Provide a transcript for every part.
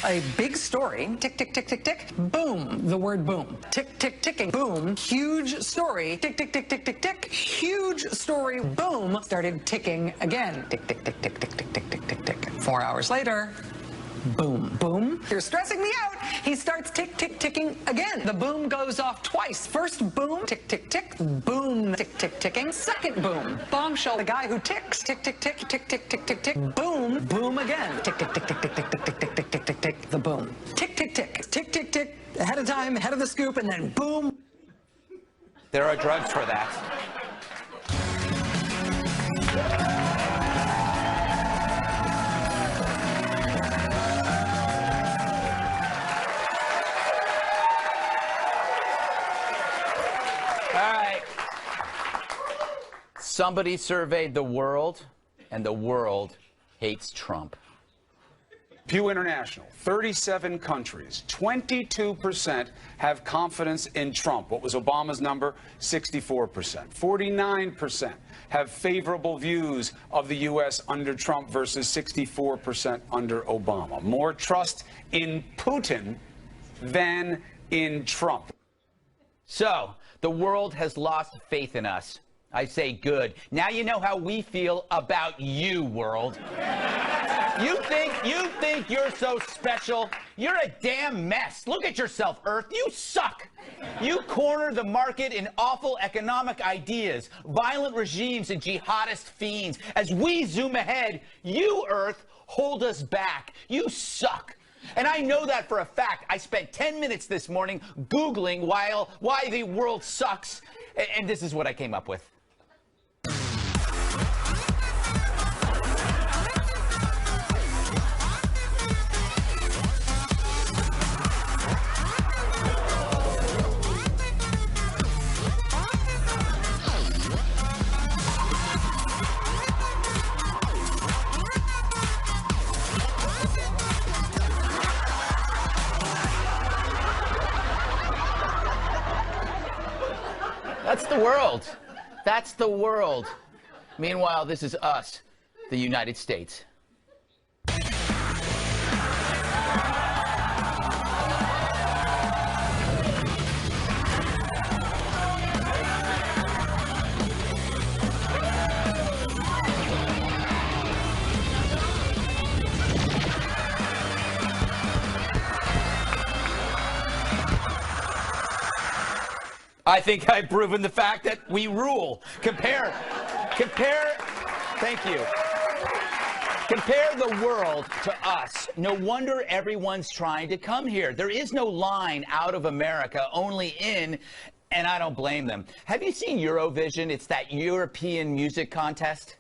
A big story, tick, tick, tick, tick, tick, boom, the word boom. Tick, tick, ticking, boom, huge story, tick, tick, tick, tick, tick, tick, huge story, boom, started ticking again. Tick, tick, tick, tick, tick, tick, tick, tick, tick, tick. 4 hours later, boom, boom. You're stressing me out. He starts tick, tick, ticking again. The boom goes off twice. First boom, tick, tick, tick, boom, tick, tick, ticking. Second boom, bombshell, the guy who ticks, tick, tick, tick, tick, tick, tick, tick, tick, boom, boom again. Tick, tick, tick, tick, tick, tick, tick, tick, tick, tick, tick, tick, tick, the boom. Tick, tick, tick, tick, tick, tick, ahead of time, ahead of the scoop, and then boom. There are drugs for that. Somebody surveyed the world, and the world hates Trump. Pew International, 37 countries, 22% have confidence in Trump. What was Obama's number? 64%. 49% have favorable views of the U.S. under Trump versus 64% under Obama. More trust in Putin than in Trump. So, the world has lost faith in us. I say good. Now you know how we feel about you, world. You think you're so special? You're a damn mess. Look at yourself, Earth. You suck. You corner the market in awful economic ideas, violent regimes, and jihadist fiends. As we zoom ahead, you, Earth, hold us back. You suck. And I know that for a fact. I spent 10 minutes this morning Googling why the world sucks, and this is what I came up with. That's the world. That's the world. Meanwhile, this is us, the United States. I think I've proven the fact that we rule. Compare, thank you. Compare the world to us. No wonder everyone's trying to come here. There is no line out of America, only in, and I don't blame them. Have you seen Eurovision? It's that European music contest.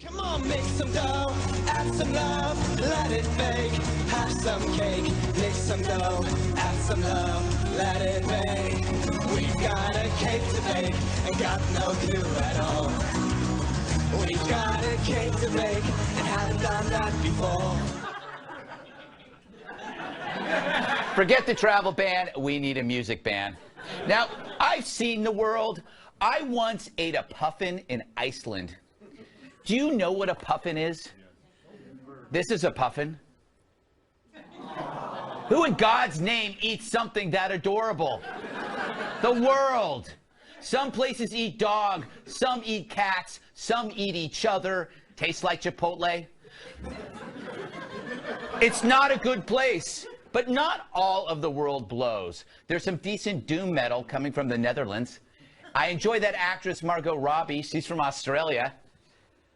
Come on, make some dough, add some love, let it bake, have some cake, make some dough, add some love, let it bake. We've got a cake to bake and got no clue at all. We've got a cake to bake and haven't done that before. Forget the travel ban, we need a music ban. Now, I've seen the world. I once ate a puffin in Iceland. Do you know what a puffin is? This is a puffin. Who in God's name eats something that adorable? The world. Some places eat dog, some eat cats, some eat each other. Tastes like Chipotle. It's not a good place, but not all of the world blows. There's some decent doom metal coming from the Netherlands. I enjoy that actress Margot Robbie. She's from Australia.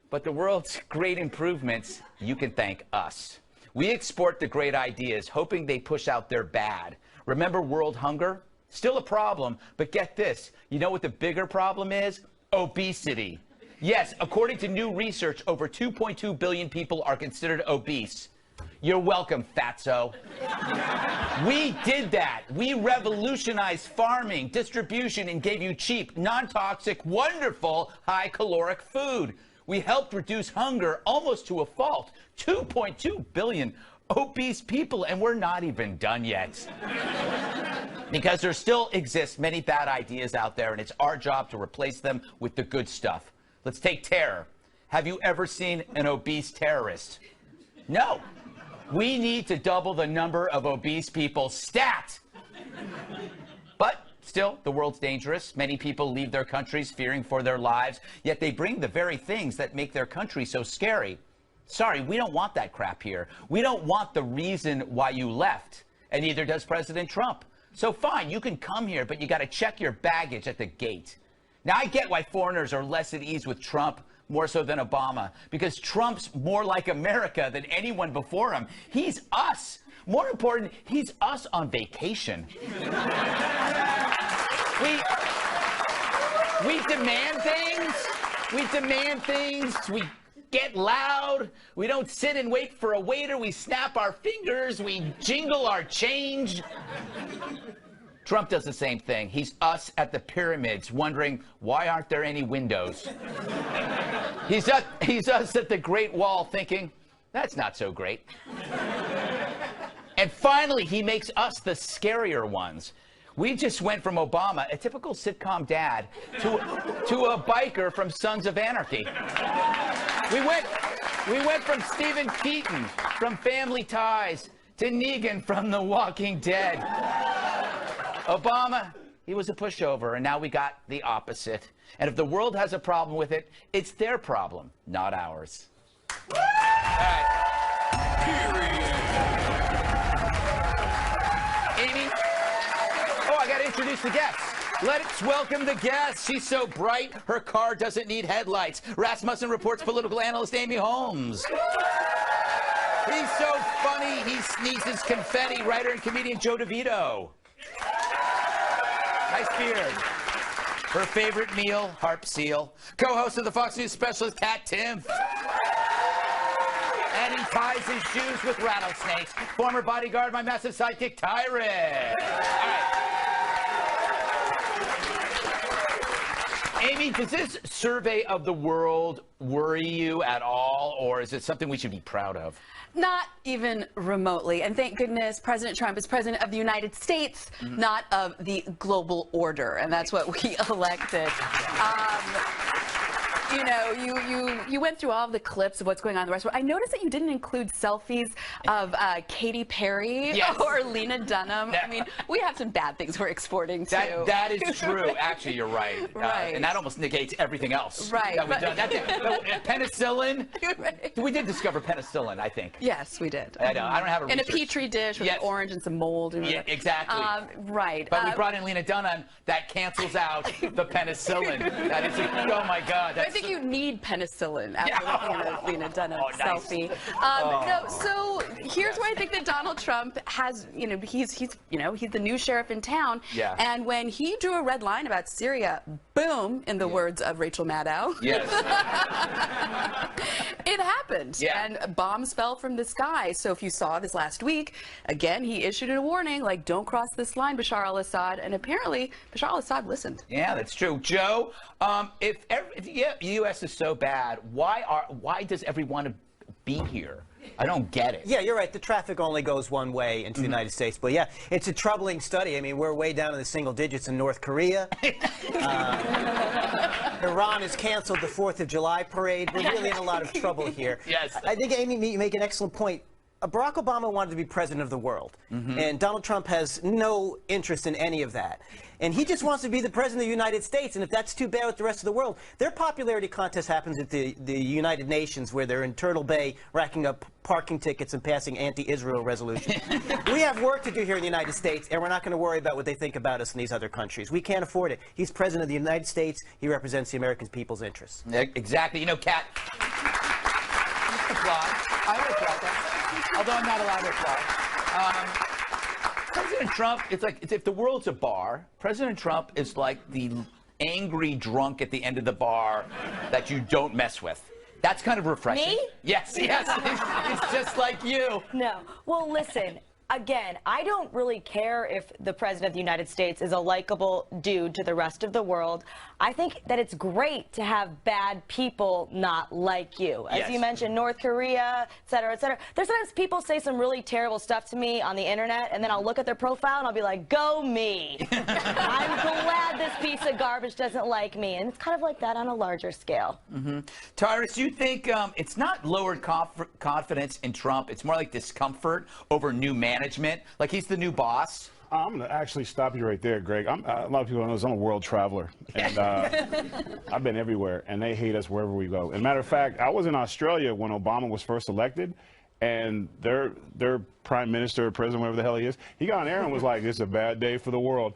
But the world's great improvements, you can thank us. We export the great ideas, hoping they push out their bad. Remember world hunger? Still a problem, but get this. You know what the bigger problem is? Obesity. Yes, according to new research, over 2.2 billion people are considered obese. You're welcome, fatso. We did that. We revolutionized farming, distribution, and gave you cheap, non-toxic, wonderful, high-caloric food. We helped reduce hunger almost to a fault. 2.2 billion obese people, and we're not even done yet. Because there still exists many bad ideas out there, and it's our job to replace them with the good stuff. Let's take terror. Have you ever seen an obese terrorist? No. We need to double the number of obese people. Stat! But still, the world's dangerous. Many people leave their countries fearing for their lives, yet they bring the very things that make their country so scary. Sorry, we don't want that crap here. We don't want the reason why you left, and neither does President Trump. So fine, you can come here, but you got to check your baggage at the gate. Now, I get why foreigners are less at ease with Trump, more so than Obama, because Trump's more like America than anyone before him. He's us. More important, he's us on vacation. We demand things. We demand things. We get loud. We don't sit and wait for a waiter. We snap our fingers. We jingle our change. Trump does the same thing. He's us at the pyramids, wondering why aren't there any windows. He's us at the Great Wall, thinking that's not so great. And finally, he makes us the scarier ones. We just went from Obama, a typical sitcom dad, to a biker from Sons of Anarchy. We went from Stephen Keaton from Family Ties to Negan from The Walking Dead. Obama, he was a pushover, and now we got the opposite. And if the world has a problem with it, it's their problem, not ours. All right. Amy? Oh, I got to introduce the guests. Let's welcome the guest. She's so bright, her car doesn't need headlights. Rasmussen Report's political analyst, Amy Holmes. He's so funny, he sneezes confetti. Writer and comedian Joe DeVito. Nice beard. Her favorite meal, harp seal. Co-host of the Fox News specialist, Katherine Timpf. And he ties his shoes with rattlesnakes. Former bodyguard, my massive sidekick, Tyrus. All right. Amy, does this survey of the world worry you at all, or is it something we should be proud of? Not even remotely. And thank goodness President Trump is president of the United States, not of the global order. And that's what we elected. You know, you went through all of the clips of what's going on in the rest of the world. I noticed that you didn't include selfies of Katy Perry or Lena Dunham. I mean, we have some bad things we're exporting too. That is true. Actually, you're right. Right. And that almost negates everything else. Right. That we've done. Penicillin. Right. We did discover penicillin, I think. In I don't have a a petri dish with an orange and some mold. And yeah, exactly. Right. But we brought in Lena Dunham. That cancels out the penicillin. That is, oh my God. I think you need penicillin after looking at a Lena Dunham selfie. Nice. No, so here's where I think that Donald Trump has, he's the new sheriff in town. Yeah. And when he drew a red line about Syria, boom, in the words of Rachel Maddow. Yes. It happened. Yeah. And bombs fell from the sky. So if you saw this last week, again, he issued a warning, like, don't cross this line, Bashar al-Assad. And apparently, Bashar al-Assad listened. Yeah, that's true. Joe, if the U.S. is so bad, why does everyone want to be here? I don't get it. Yeah, you're right. The traffic only goes one way into the United States. But yeah, it's a troubling study. I mean, we're way down in the single digits in North Korea. Iran has canceled the 4th of July parade. We're really in a lot of trouble here. Yes. I think, Amy, you make an excellent point. Barack Obama wanted to be president of the world, and Donald Trump has no interest in any of that. And he just wants to be the president of the United States, and if that's too bad with the rest of the world, their popularity contest happens at the United Nations, where they're in Turtle Bay racking up parking tickets and passing anti-Israel resolutions. We have work to do here in the United States, and we're not going to worry about what they think about us in these other countries. We can't afford it. He's president of the United States. He represents the American people's interests. Exactly. You know, Kat, I would applaud that. Although I'm not allowed to applaud. President Trump, it's if the world's a bar, President Trump is like the angry drunk at the end of the bar that you don't mess with. That's kind of refreshing. Me? Yes. It's just like you. No. Well, listen, Again, I don't really care if the president of the United States is a likable dude to the rest of the world. I think that it's great to have bad people not like you. As you mentioned, North Korea, et cetera, et cetera. There's sometimes people say some really terrible stuff to me on the internet, and then I'll look at their profile and I'll be like, go me. I'm glad this piece of garbage doesn't like me. And it's kind of like that on a larger scale. Tyrus, do you think it's not lowered confidence in Trump? It's more like discomfort over new management? Like he's the new boss? I'm going to actually stop you right there, Greg. A lot of people don't know this. I'm a world traveler, and I've been everywhere, and they hate us wherever we go. As a matter of fact, I was in Australia when Obama was first elected, and their prime minister or president, whatever the hell he is, he got on air and was like, "This is a bad day for the world."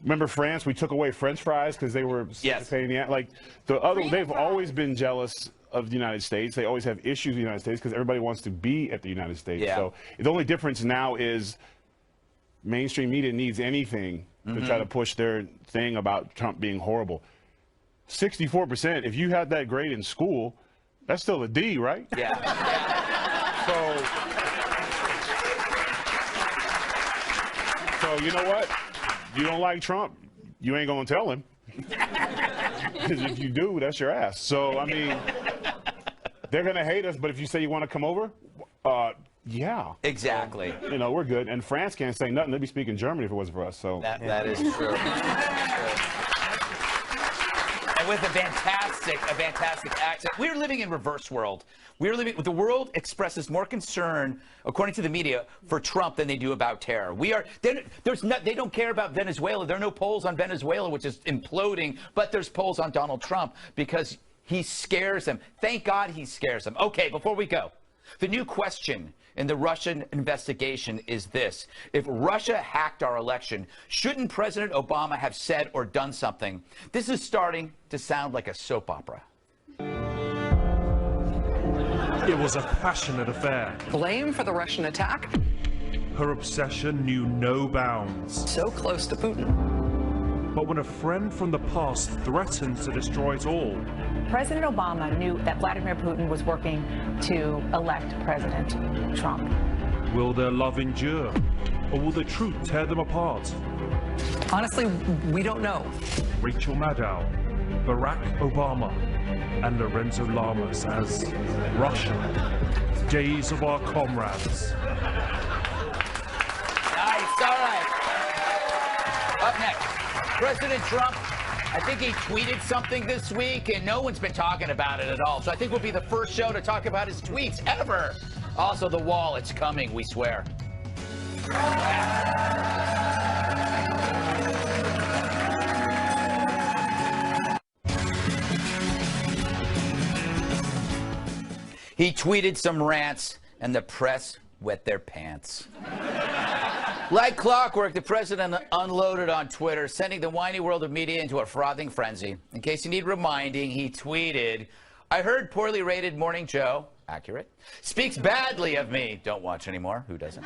Remember France? We took away French fries because they were paying the like the other. They've always been jealous of the United States. They always have issues with the United States because everybody wants to be at the United States. So the only difference now is mainstream media needs anything to try to push their thing about Trump being horrible. 64%, if you had that grade in school, that's still a D, right? So you know what? You don't like Trump, you ain't gonna tell him. Because if you do, that's your ass. So, I mean, they're going to hate us, but if you say you want to come over, yeah. Exactly. You know, we're good. And France can't say nothing. They'd be speaking German if it wasn't for us. So that is true. And with a fantastic accent. We're living in reverse world. The world expresses more concern, according to the media, for Trump than they do about terror. They don't care about Venezuela. There are no polls on Venezuela, which is imploding, but there's polls on Donald Trump because he scares them. Thank God he scares them. Okay, before we go, the new question in the Russian investigation is this. If Russia hacked our election, shouldn't President Obama have said or done something? This is starting to sound like a soap opera. It was a passionate affair. Blame for the Russian attack? Her obsession knew no bounds. So close to Putin. But when a friend from the past threatened to destroy it all... President Obama knew that Vladimir Putin was working to elect President Trump. Will their love endure? Or will the truth tear them apart? Honestly, we don't know. Rachel Maddow, Barack Obama, and Lorenzo Lamas as Russia, Days of Our Comrades. Nice, all right. Up next, President Trump, I think he tweeted something this week, and no one's been talking about it at all. So I think we'll be the first show to talk about his tweets ever. Also, the wall, it's coming, we swear. He tweeted some rants, and the press wet their pants. Like clockwork, the president unloaded on Twitter, sending the whiny world of media into a frothing frenzy. In case you need reminding, he tweeted, "I heard poorly rated Morning Joe," accurate, "speaks badly of me." Don't watch anymore. Who doesn't?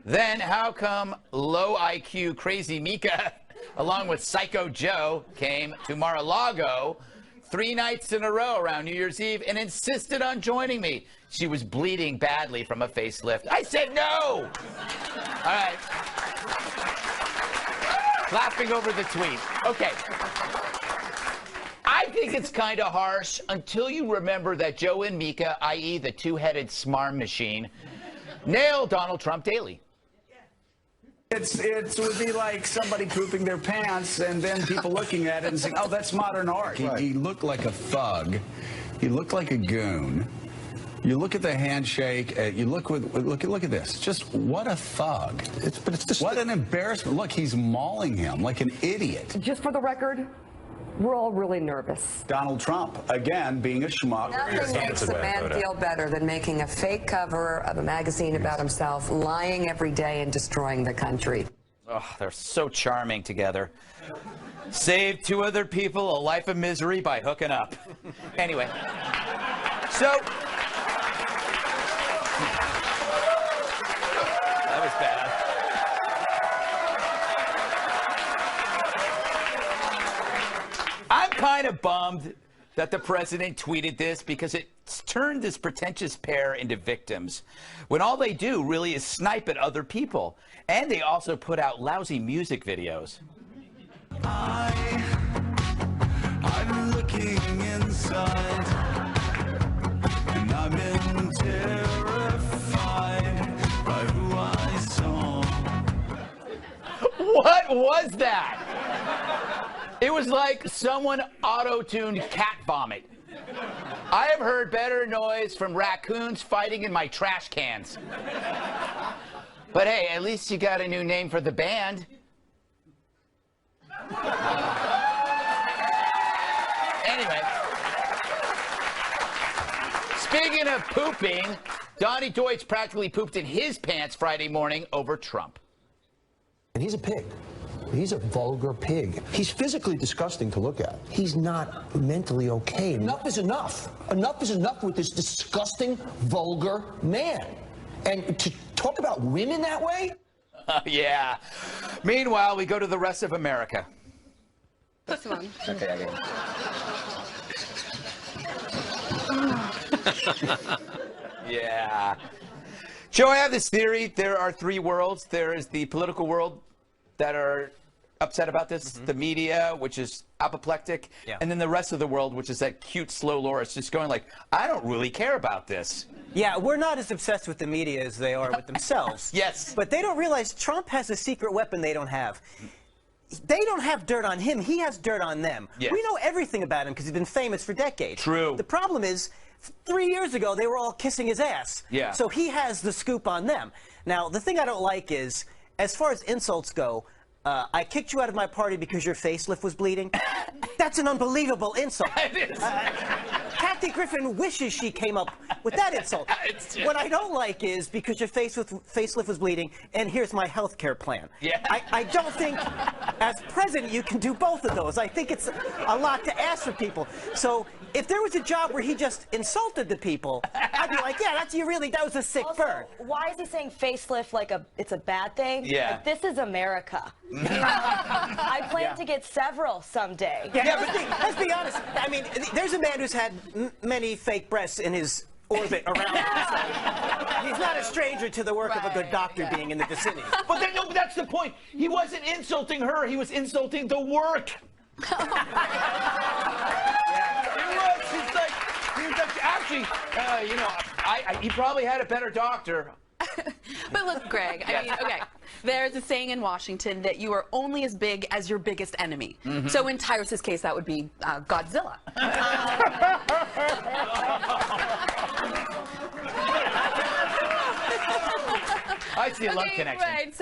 Then, how come low IQ Crazy Mika, along with Psycho Joe, came to Mar-a-Lago 3 nights in a row around New Year's Eve and insisted on joining me? She was bleeding badly from a facelift. I said no! All right. Laughing over the tweet. Okay. I think it's kind of harsh until you remember that Joe and Mika, i.e. the two-headed smarm machine, nail Donald Trump daily. It would be like somebody pooping their pants and then people looking at it and saying, "Oh, that's modern art." He looked like a thug. He looked like a goon. You look at the handshake. You look at this. Just what a thug! It's just what an embarrassment. Look, he's mauling him like an idiot. Just for the record, we're all really nervous. Donald Trump, again, being a schmuck. Nothing makes a man feel better than making a fake cover of a magazine about himself, lying every day and destroying the country. Oh, they're so charming together. Saved 2 other people a life of misery by hooking up. Anyway, so that was bad. I'm kind of bummed that the president tweeted this because it's turned this pretentious pair into victims when all they do really is snipe at other people. And they also put out lousy music videos. I'm looking inside, and I'm terrified by who I saw. What was that? It was like someone auto-tuned cat vomit. I have heard better noise from raccoons fighting in my trash cans. But hey, at least you got a new name for the band. Anyway, speaking of pooping, Donnie Deutsch practically pooped in his pants Friday morning over Trump. And he's a pig. He's a vulgar pig. He's physically disgusting to look at. He's not mentally okay. Enough is enough. Enough is enough with this disgusting, vulgar man. And to talk about women that way? Yeah. Meanwhile, we go to the rest of America. This one. Okay, I get it. Yeah. Joe, I have this theory. There are three worlds. There is the political world that are upset about this, the media, which is apoplectic, and then the rest of the world, which is that cute, slow Loris just going like, I don't really care about this. Yeah, we're not as obsessed with the media as they are with themselves. Yes. But they don't realize Trump has a secret weapon they don't have. They don't have dirt on him. He has dirt on them. Yes. We know everything about him because he's been famous for decades. True. The problem is, 3 years ago, they were all kissing his ass. Yeah. So he has the scoop on them. Now, the thing I don't like is, as far as insults go, I kicked you out of my party because your facelift was bleeding. That's an unbelievable insult. It is. Kathy Griffin wishes she came up with that insult. What I don't like is because your facelift was bleeding, and here's my health care plan. Yeah. I don't think, as president, you can do both of those. I think it's a lot to ask for people. So if there was a job where he just insulted the people, I'd be like, yeah, that was a sick burn. Why is he saying facelift like it's a bad thing? Yeah. Like, this is America. I plan to get several someday. Yeah, but let's be honest. I mean, there's a man who's had many fake breasts in his orbit around him. So he's not a stranger to the work of a good doctor being in the vicinity. But no, that's the point. He wasn't insulting her. He was insulting the work. He was like, actually, you know, he probably had a better doctor. But look, Greg, I mean, okay, there's a saying in Washington that you are only as big as your biggest enemy. So in Tyrus's case, that would be Godzilla. I see a love connection. Right.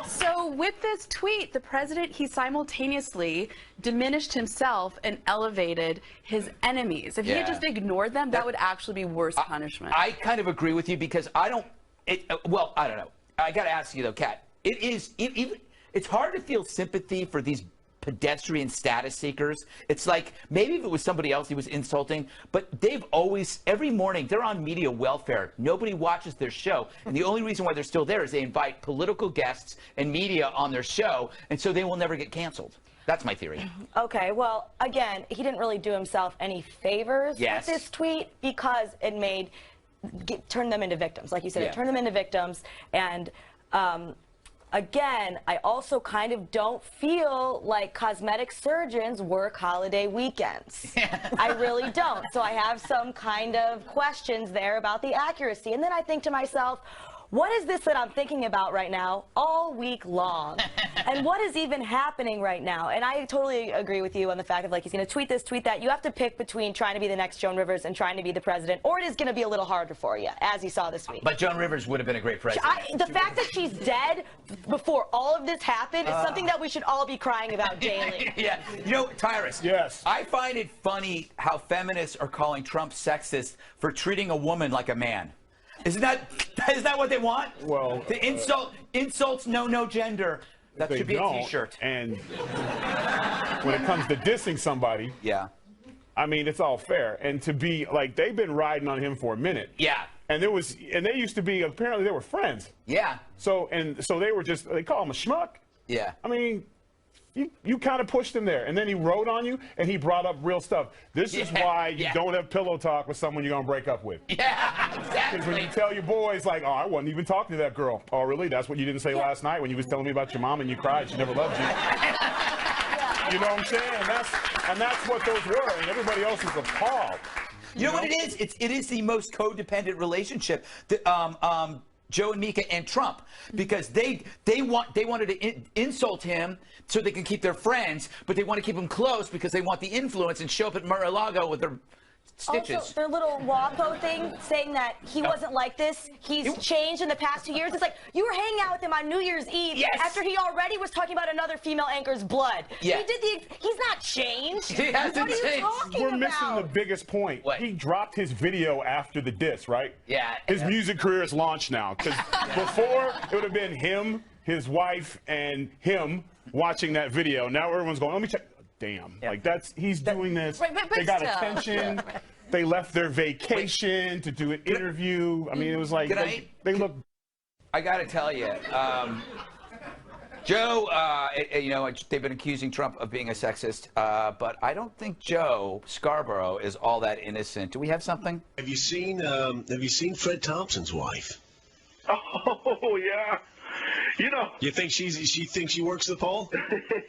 So with this tweet, the president, he simultaneously diminished himself and elevated his enemies. If he had just ignored them, that would actually be worse punishment. I kind of agree with you because I don't know. I got to ask you though, Kat. It's hard to feel sympathy for these pedestrian status seekers. It's like maybe if it was somebody else he was insulting, but they've always, every morning, they're on media welfare. Nobody watches their show, and the only reason why they're still there is they invite political guests and media on their show, and so they will never get canceled. That's my theory. Okay, well, again, he didn't really do himself any favors with this tweet because it turned them into victims. Like you said, it turned them into victims, and again, I also kind of don't feel like cosmetic surgeons work holiday weekends. I really don't. So I have some kind of questions there about the accuracy. And then I think to myself, what is this that I'm thinking about right now all week long? And what is even happening right now? And I totally agree with you on the fact of, like, he's going to tweet this, tweet that. You have to pick between trying to be the next Joan Rivers and trying to be the president, or it is going to be a little harder for you, as you saw this week. But Joan Rivers would have been a great president. The fact that she's dead before all of this happened is something that we should all be crying about daily. Yeah. You know, Tyrus. Yes. I find it funny how feminists are calling Trump sexist for treating a woman like a man. Isn't that what they want? Well, the insults know no gender. That should be a T-shirt. And when it comes to dissing somebody, I mean, it's all fair. And to be like, they've been riding on him for a minute. Yeah. And they used to be, apparently they were friends. Yeah. So they were just, they call him a schmuck. Yeah. I mean, You kind of pushed him there, and then he wrote on you, and he brought up real stuff. This is why you don't have pillow talk with someone you're going to break up with. Yeah, exactly. Because when you tell your boys, like, oh, I wasn't even talking to that girl. Oh, really? That's what you didn't say last night when you was telling me about your mom and you cried. She never loved you. You know what I'm saying? And that's what those were, and everybody else is appalled. You know what it is? It is the most codependent relationship. Joe and Mika and Trump, because they wanted to insult him so they can keep their friends, but they want to keep him close because they want the influence and show up at Mar-a-Lago with their stitches. Also, their little WAPO thing saying that he wasn't like this. He's changed in the past 2 years. It's like you were hanging out with him on New Year's Eve after he already was talking about another female anchor's blood. Yeah. He's not changed. He hasn't what are you changed. talking We're about? missing the biggest point. What? He dropped his video after the diss, right? Yeah. His music career is launched now. Because before, it would have been him, his wife, and him watching that video. Now everyone's going, let me check. Damn. Like, he's doing this. Right, but they got still. attention. They left their vacation to do an interview. I mean, it was like, they look. I got to tell you, Joe, they've been accusing Trump of being a sexist, but I don't think Joe Scarborough is all that innocent. Do we have something? Have you seen Fred Thompson's wife? Oh, yeah. You know. You think she thinks she works the pole?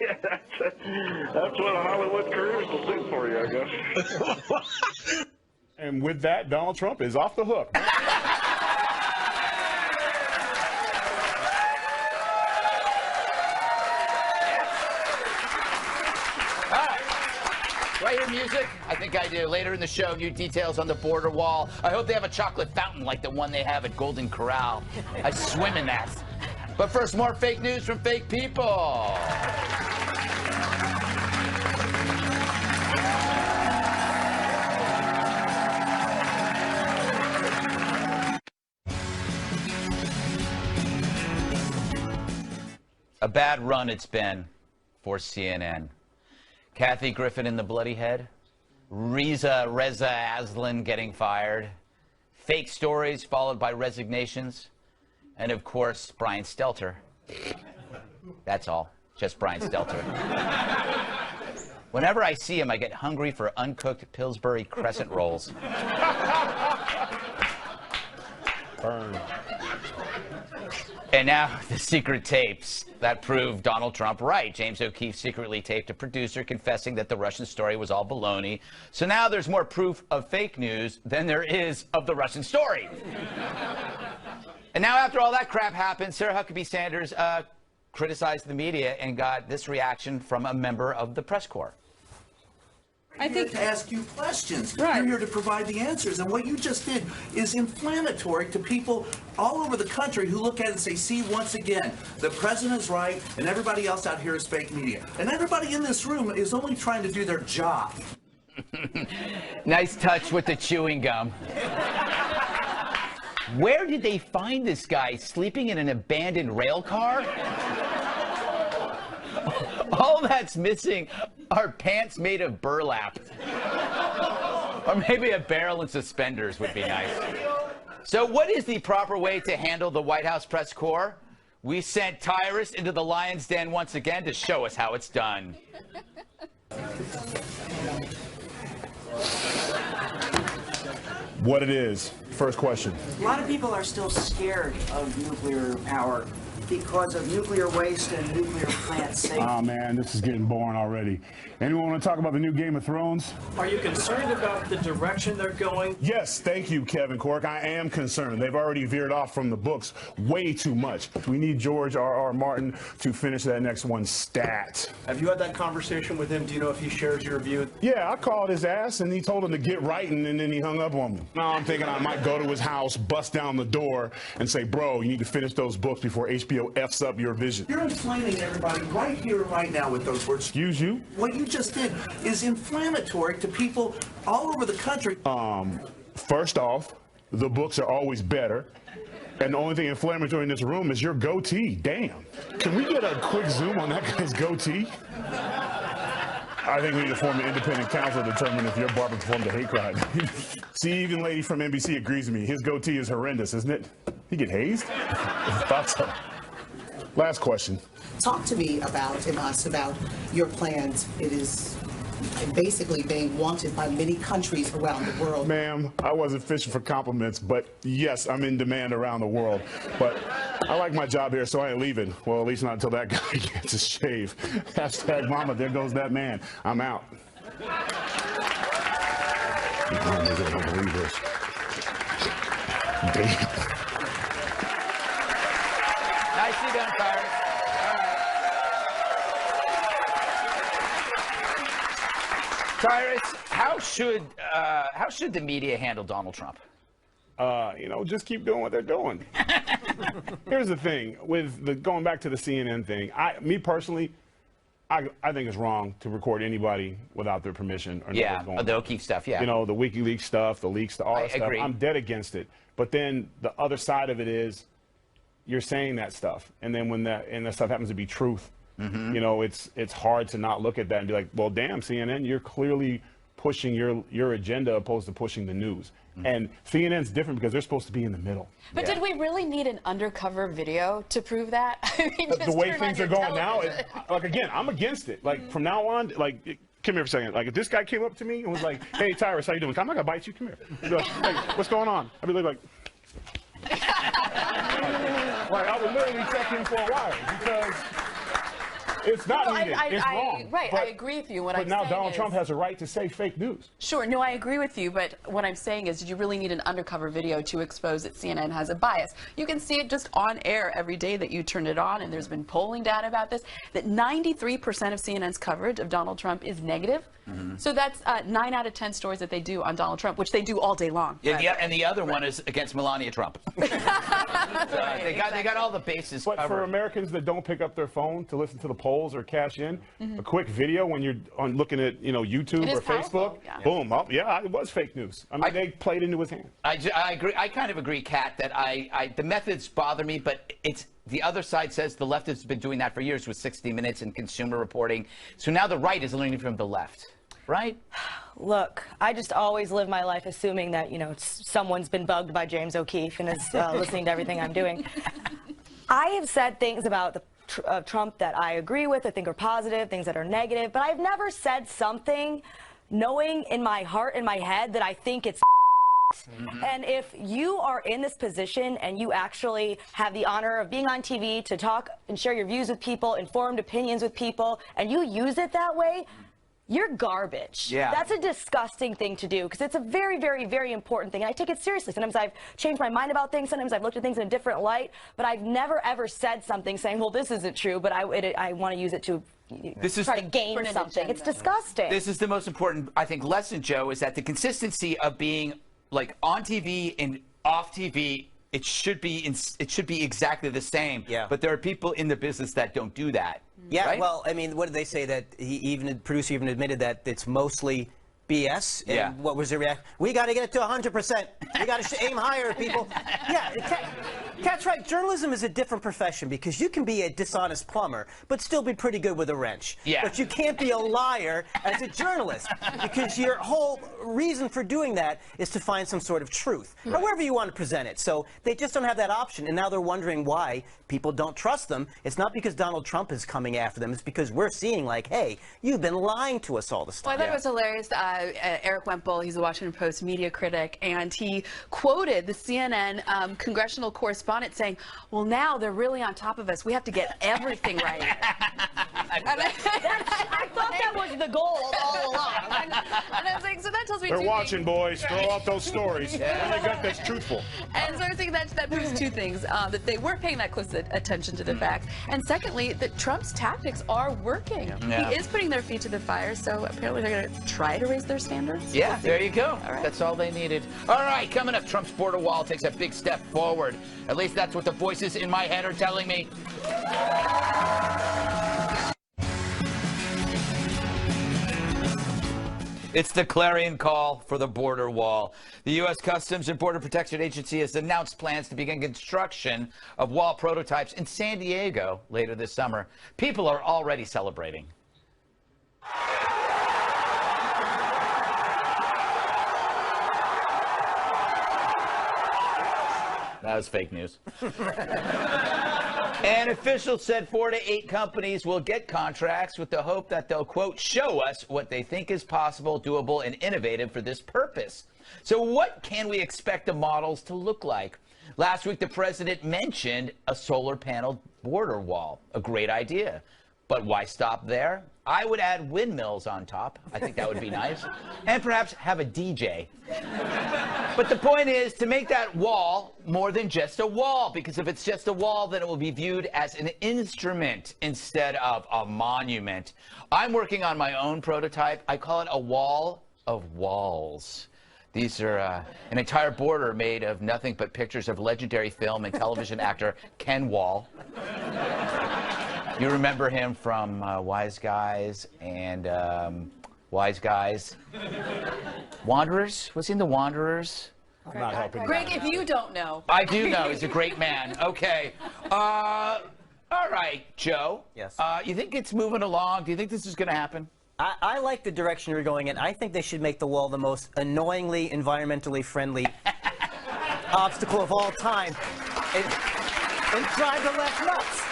Yeah, that's what Hollywood careers will do for you, I guess. And with that, Donald Trump is off the hook. Do I hear music? I think I do. Later in the show, new details on the border wall. I hope they have a chocolate fountain like the one they have at Golden Corral. I swim in that. But first, more fake news from fake people. A bad run it's been for CNN. Kathy Griffin in the bloody head. Reza Aslan getting fired. Fake stories followed by resignations. And, of course, Brian Stelter. That's all. Just Brian Stelter. Whenever I see him, I get hungry for uncooked Pillsbury crescent rolls. Burn. And now the secret tapes that proved Donald Trump right. James O'Keefe secretly taped a producer confessing that the Russian story was all baloney. So now there's more proof of fake news than there is of the Russian story. And now after all that crap happened, Sarah Huckabee Sanders criticized the media and got this reaction from a member of the press corps. I think to ask you questions. Right. You're here to provide the answers, and what you just did is inflammatory to people all over the country who look at it and say, see, once again, the president is right, and everybody else out here is fake media. And everybody in this room is only trying to do their job. Nice touch with the chewing gum. Where did they find this guy sleeping in an abandoned rail car? All that's missing are pants made of burlap. Or maybe a barrel and suspenders would be nice. So what is the proper way to handle the White House press corps? We sent Tyrus into the lion's den once again to show us how it's done. What it is. First question. A lot of people are still scared of nuclear power because of nuclear waste and nuclear plant safety. Oh, man, this is getting boring already. Anyone want to talk about the new Game of Thrones? Are you concerned about the direction they're going? Yes, thank you, Kevin Cork. I am concerned. They've already veered off from the books way too much. We need George R.R. Martin to finish that next one stat. Have you had that conversation with him? Do you know if he shares your view? Yeah, I called his ass, and he told him to get writing, and then he hung up on me. Now I'm thinking I might go to his house, bust down the door, and say, bro, you need to finish those books before HBO F's up your vision. You're inflaming everybody right here, right now with those words. Excuse you? What you just did is inflammatory to people all over the country. First off, the books are always better. And the only thing inflammatory in this room is your goatee. Damn. Can we get a quick zoom on that guy's goatee? I think we need to form an independent council to determine if your barber performed a hate crime. See, even lady from NBC agrees with me. His goatee is horrendous, isn't it? He get hazed? I thought so. Last question. Talk to me about your plans. It is basically being wanted by many countries around the world. Ma'am, I wasn't fishing for compliments, but yes, I'm in demand around the world. But I like my job here, so I ain't leaving. Well, at least not until that guy gets his shave. Hashtag mama, there goes that man. I'm out. I don't believe this. Damn. Nicely done, Tyrus. Tyrus, how should the media handle Donald Trump? You know, just keep doing what they're doing. Here's the thing with going back to the CNN thing. Me personally, I think it's wrong to record anybody without their permission. Or Yeah, the O'Keefe stuff. Yeah, you know, the WikiLeaks stuff, the leaks, all that stuff. Agree. I'm dead against it. But then the other side of it is, you're saying that stuff, and then when that stuff happens to be truth. You know, it's hard to not look at that and be like, well, damn, CNN, you're clearly pushing your agenda opposed to pushing the news. And CNN's different because they're supposed to be in the middle. But did we really need an undercover video to prove that? I mean, The way things are going now, like, again, I'm against it. Like, from now on, like, come here for a second. Like, if this guy came up to me and was like, hey, Tyrus, how you doing? I'm not going to bite you. Come here. I'd be like, hey, what's going on? I'd be like, I would literally check him for a while because it's not needed. It's wrong. Right, I agree with you. But now Donald Trump has a right to say fake news. Sure, no, I agree with you, but what I'm saying is, did you really need an undercover video to expose that CNN has a bias? You can see it just on air every day that you turn it on, and there's been polling data about this, that 93% of CNN's coverage of Donald Trump is negative. So that's 9 out of 10 stories that they do on Donald Trump, which they do all day long. Yeah, and the other one is against Melania Trump. They got all the bases But covered. for Americans that don't pick up their phone to listen to the polls or cash in, a quick video when you're looking at YouTube or Facebook, boom, it was fake news. I mean, they played into his hand. I agree. I kind of agree, Kat, that the methods bother me, but it's the other side says the left has been doing that for years with 60 Minutes and Consumer Reporting. So now the right is learning from the left, right? Look, I just always live my life assuming that, someone's been bugged by James O'Keefe and is listening to everything I'm doing. I have said things about Trump that I agree with, I think are positive, things that are negative, but I've never said something knowing in my heart, in my head, that I think it's And if you are in this position and you actually have the honor of being on TV to talk and share your views with people, informed opinions with people, and you use it that way, you're garbage. Yeah. That's a disgusting thing to do because it's a very, very, very important thing. And I take it seriously. Sometimes I've changed my mind about things. Sometimes I've looked at things in a different light. But I've never, ever said something saying, well, this isn't true, but I want to use it to try to gain something. It's disgusting. This is the most important, I think, lesson, Joe, is that the consistency of being like on TV and off TV, it should be exactly the same. Yeah. But there are people in the business that don't do that. Yeah. Right? Well, I mean, what did they say that the producer even admitted that it's mostly BS? And yeah. What was the reaction? We got to get it to 100%. We got to aim higher, people. Yeah. Kat's right. Journalism is a different profession because you can be a dishonest plumber, but still be pretty good with a wrench. Yeah. But you can't be a liar as a journalist because your whole reason for doing that is to find some sort of truth, however you want to present it. So they just don't have that option, and now they're wondering why people don't trust them. It's not because Donald Trump is coming after them. It's because we're seeing, like, hey, you've been lying to us all this time. Well, I thought it was hilarious. Eric Wemple, he's a Washington Post media critic, and he quoted the CNN congressional correspondent saying, well, now they're really on top of us. We have to get everything right. I thought that was the goal all along. And I was like, so that tells me They're watching, boys. Throw out those stories. Yeah. They got that's truthful. And so I was thinking that proves two things. That they weren't paying that close attention to the facts. And secondly, that Trump's tactics are working. Yeah. He is putting their feet to the fire, so apparently they're going to try to raise their standards. Yeah, there you go. All right. That's all they needed. All right, coming up, Trump's border wall takes a big step forward. At least that's what the voices in my head are telling me. It's the clarion call for the border wall. The U.S. Customs and Border Protection Agency has announced plans to begin construction of wall prototypes in San Diego later this summer. People are already celebrating. That was fake news. And officials said 4 to 8 companies will get contracts with the hope that they'll, quote, show us what they think is possible, doable, and innovative for this purpose. So what can we expect the models to look like? Last week, the president mentioned a solar panel border wall. A great idea. But why stop there? I would add windmills on top. I think that would be nice. And perhaps have a DJ. But the point is to make that wall more than just a wall, because if it's just a wall, then it will be viewed as an instrument instead of a monument. I'm working on my own prototype. I call it a wall of walls. These are an entire border made of nothing but pictures of legendary film and television actor Ken Wall. You remember him from Wise Guys and Wise Guys. Wanderers? Was he in The Wanderers? I'm not helping. Greg, if you don't know. I do know. He's a great man. Okay. All right, Joe. Yes. You think it's moving along? Do you think this is going to happen? I like the direction you're going in. I think they should make the wall the most annoyingly environmentally friendly obstacle of all time and drive the left nuts.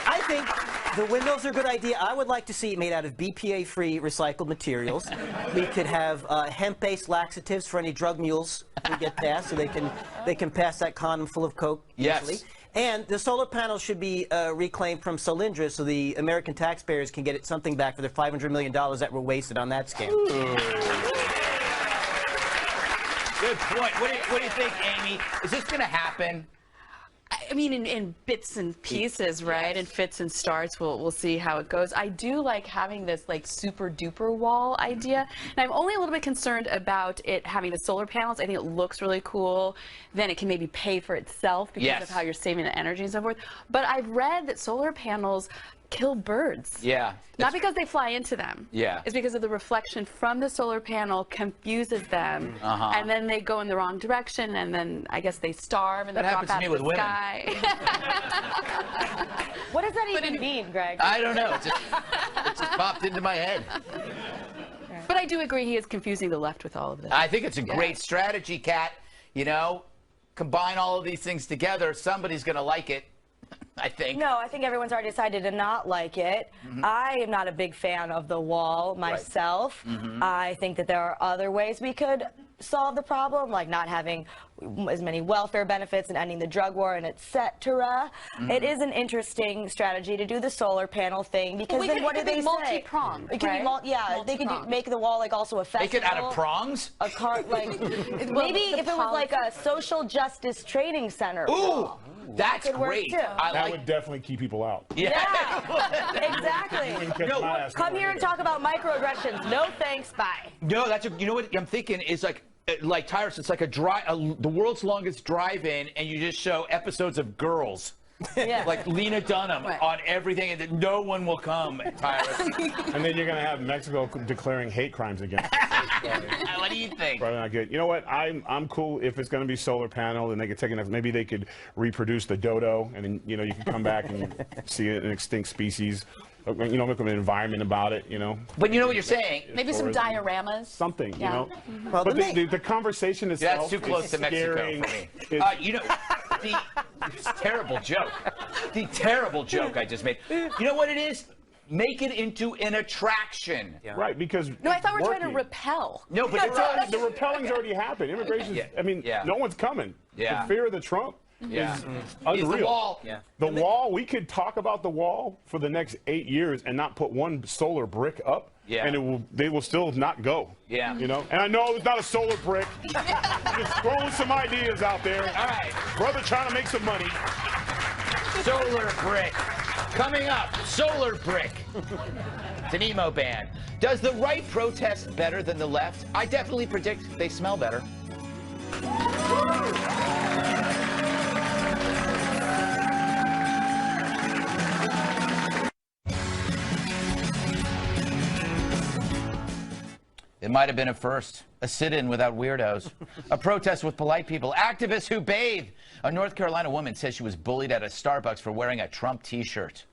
I think the windmills are a good idea. I would like to see it made out of BPA-free recycled materials. We could have hemp-based laxatives for any drug mules who get past, so they can pass that condom full of coke easily. Yes. And the solar panels should be reclaimed from Solyndra, so the American taxpayers can get something back for their $500 million that were wasted on that scam. Good point. What do you think, Amy? Is this going to happen? I mean, in bits and pieces, right? In fits and starts, we'll see how it goes. I do like having this like super duper wall idea, and I'm only a little bit concerned about it having the solar panels. I think it looks really cool. Then it can maybe pay for itself because of how you're saving the energy and so forth. But I've read that solar panels kill birds. Yeah. Not because they fly into them. Yeah. It's because of the reflection from the solar panel confuses them, and then they go in the wrong direction, and then I guess they starve and they drop out of the sky. What does that even mean, Greg? I don't know. It just popped into my head. But I do agree he is confusing the left with all of this. I think it's a great strategy, Kat. You know, combine all of these things together, somebody's going to like it. I think. No, I think everyone's already decided to not like it. I am not a big fan of the wall myself. I think that there are other ways we could solve the problem, like not having as many welfare benefits and ending the drug war and etc. It is an interesting strategy to do the solar panel thing, because then what do they say? Multi-pronged, it can be they can make the wall like also a festival. Make it out of prongs? A car, like maybe if it was like a social justice training center. Ooh, that's great. That would definitely keep people out. Yeah, exactly. No, come here and talk about microaggressions. No thanks, bye. No, that's you know what I'm thinking is like Tyrus. It's like the world's longest drive-in, and you just show episodes of Girls. Like Lena Dunham on everything, and then no one will come, Tyrus. And then you're going to have Mexico declaring hate crimes against us. What do you think? Probably not good. You know what? I'm cool if it's going to be solar panel, and they could take enough. Maybe they could reproduce the dodo, and then you can come back and see an extinct species. Make an environment about it, But you know what you're saying? Maybe some dioramas. Something, Yeah. Well, but the conversation itself that's too close is to Mexico scaring. for me. The terrible joke. The terrible joke I just made. You know what it is? Make it into an attraction. Right, because No, I thought we were trying to repel. No, but the repelling's already happened. Immigration. I mean, no one's coming. Yeah. The fear of the Trump. Yeah. Is unreal. The wall. The wall, we could talk about the wall for the next 8 years and not put one solar brick up, and they will still not go. Yeah. And I know it's not a solar brick. Just throwing some ideas out there. All right. Brother trying to make some money. Solar brick. Coming up, solar brick. It's an emo band. Does the right protest better than the left? I definitely predict they smell better. It might have been a first, a sit-in without weirdos, a protest with polite people, activists who bathe. A North Carolina woman says she was bullied at a Starbucks for wearing a Trump t-shirt.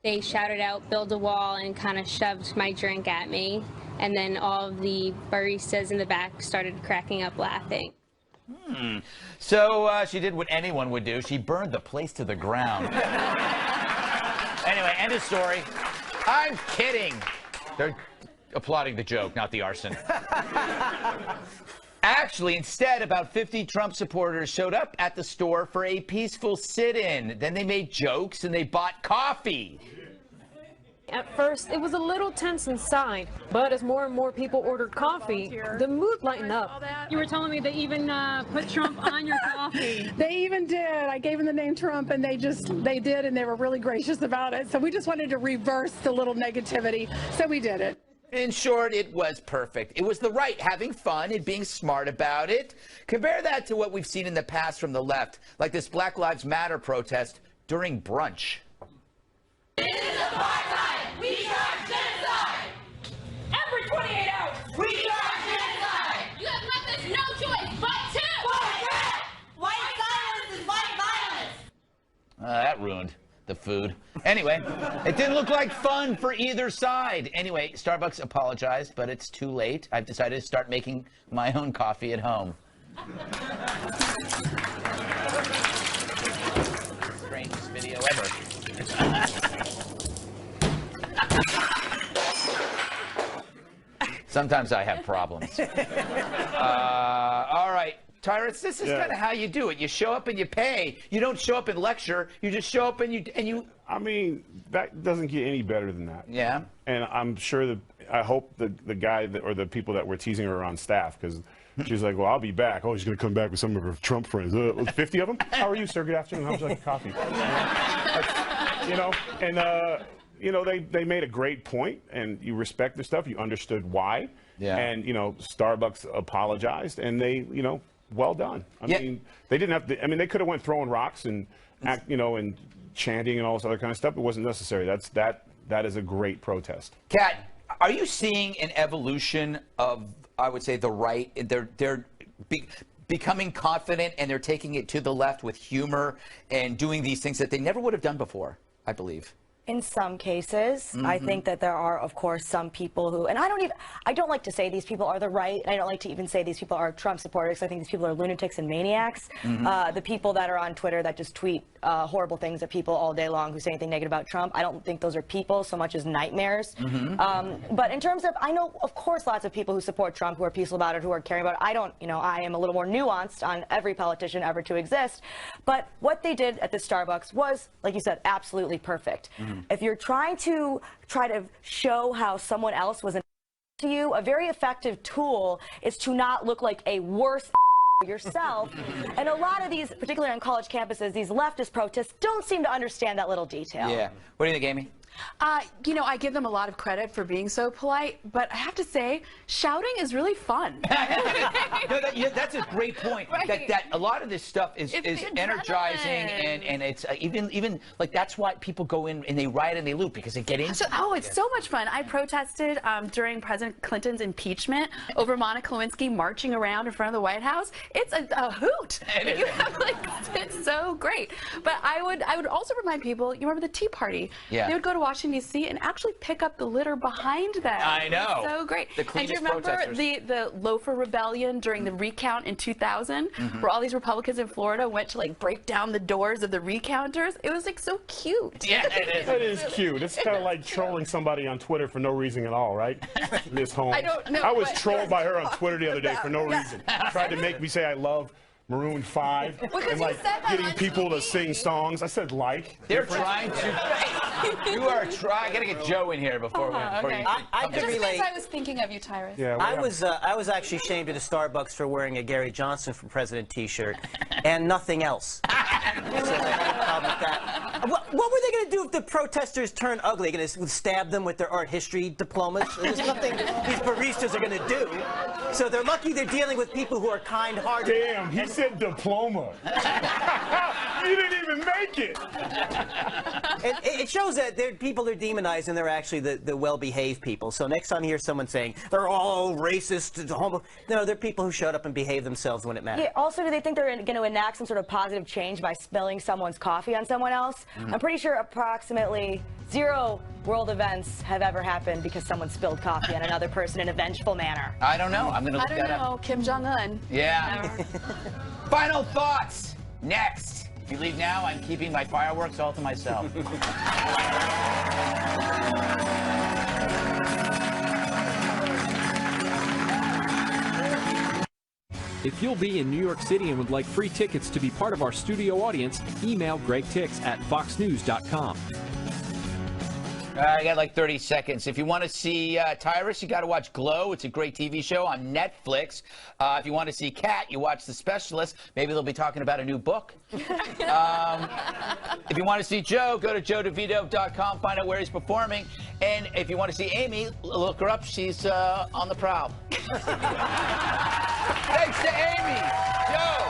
They shouted out, build a wall, and kind of shoved my drink at me. And then all of the baristas in the back started cracking up laughing. So she did what anyone would do. She burned the place to the ground. Anyway, end of story. I'm kidding. They're applauding the joke, not the arson. Actually, instead, about 50 Trump supporters showed up at the store for a peaceful sit-in. Then they made jokes and they bought coffee. At first, it was a little tense inside, but as more and more people ordered coffee, the mood lightened up. You were telling me they even put Trump on your coffee. They even did. I gave them the name Trump, and they did, and they were really gracious about it. So we just wanted to reverse the little negativity, so we did it. In short, it was perfect. It was the right, having fun and being smart about it. Compare that to what we've seen in the past from the left, like this Black Lives Matter protest during brunch. This is apartheid! We charge genocide! Every 28 hours, we charge genocide! You have left us no choice but to fight back! White silence is white violence! That ruined the food. Anyway, it didn't look like fun for either side. Anyway, Starbucks apologized, but it's too late. I've decided to start making my own coffee at home. Strangest video ever. Sometimes I have problems. All right, Tyrus, this is kind of how you do it. You show up and you pay. You don't show up and lecture. You just show up and you. I mean, that doesn't get any better than that. Yeah. And I'm sure that I hope the guy or the people that were teasing her are on staff, because she's like, well, I'll be back. Oh, she's going to come back with some of her Trump friends. 50 of them? How are you, sir? Good afternoon. How would you like a coffee? You know, they made a great point, and you respect their stuff. You understood why. Yeah. And, Starbucks apologized, and they, well done. I mean, they didn't have to, they could have went throwing rocks and, and chanting and all this other kind of stuff. It wasn't necessary. That is a great protest. Kat, are you seeing an evolution of, I would say, the right? They're becoming confident, and they're taking it to the left with humor and doing these things that they never would have done before, I believe. In some cases, I think that there are, of course, some people who, and I don't like to say these people are the right. I don't like to even say these people are Trump supporters. I think these people are lunatics and maniacs. The people that are on Twitter that just tweet horrible things at people all day long who say anything negative about Trump, I don't think those are people so much as nightmares. But in terms of, I know, of course, lots of people who support Trump, who are peaceful about it, who are caring about it. I don't, I am a little more nuanced on every politician ever to exist. But what they did at the Starbucks was, like you said, absolutely perfect. If you're trying to show how someone else was to you, a very effective tool is to not look like a worse yourself. And a lot of these, particularly on college campuses, these leftist protests don't seem to understand that little detail. Yeah. What do you think, Amy? I give them a lot of credit for being so polite, but I have to say, shouting is really fun. No, that's a great point. Right. That a lot of this stuff is energizing, and it's even like that's why people go in and they riot and they loot, because they get into it. Oh, it's so much fun. I protested during President Clinton's impeachment over Monica Lewinsky marching around in front of the White House. It's a hoot. It's so great. But I would also remind people, you remember the Tea Party? Yeah. They would go to Washington, D.C. and actually pick up the litter behind them. I know. So great. The and do you remember the loafer rebellion during the recount in 2000, where all these Republicans in Florida went to break down the doors of the recounters? It was so cute. Yeah, it is cute. It's kind of like trolling somebody on Twitter for no reason at all, right? Miss Holmes. I don't know. I was trolled by her on Twitter the other day for no reason. Tried to make me say I love Maroon 5 and getting people to sing songs. I said They're trying to. You are trying. I gotta get Joe in here before we. Okay. I could relate. I was thinking of you, Tyrus. Yeah, I was actually shamed at a Starbucks for wearing a Gary Johnson for President T-shirt and nothing else. So I had a problem with that. What were they going to do if the protesters turn ugly? Going to stab them with their art history diplomas? There's nothing these baristas are going to do. So they're lucky they're dealing with people who are kind-hearted. Damn, he said diploma. You didn't even make it. It shows that people are demonized and they're actually the well-behaved people. So next time you hear someone saying they're all racist, homo, no, they're people who showed up and behaved themselves when it mattered. Yeah, also, do they think they're going to enact some sort of positive change by spilling someone's coffee on someone else? I'm pretty sure approximately 0 world events have ever happened because someone spilled coffee on another person in a vengeful manner. I don't know. I'm going to look that up. I don't know. Kim Jong-un. Yeah. Final thoughts. Next. If you leave now, I'm keeping my fireworks all to myself. If you'll be in New York City and would like free tickets to be part of our studio audience, email gregtix@foxnews.com. I got like 30 seconds. If you want to see Tyrus, you got to watch Glow. It's a great TV show on Netflix. If you want to see Kat, you watch The Specialist. Maybe they'll be talking about a new book. If you want to see Joe, go to joedevito.com, find out where he's performing. And if you want to see Amy, look her up. She's on the prowl. Thanks to Amy. Joe.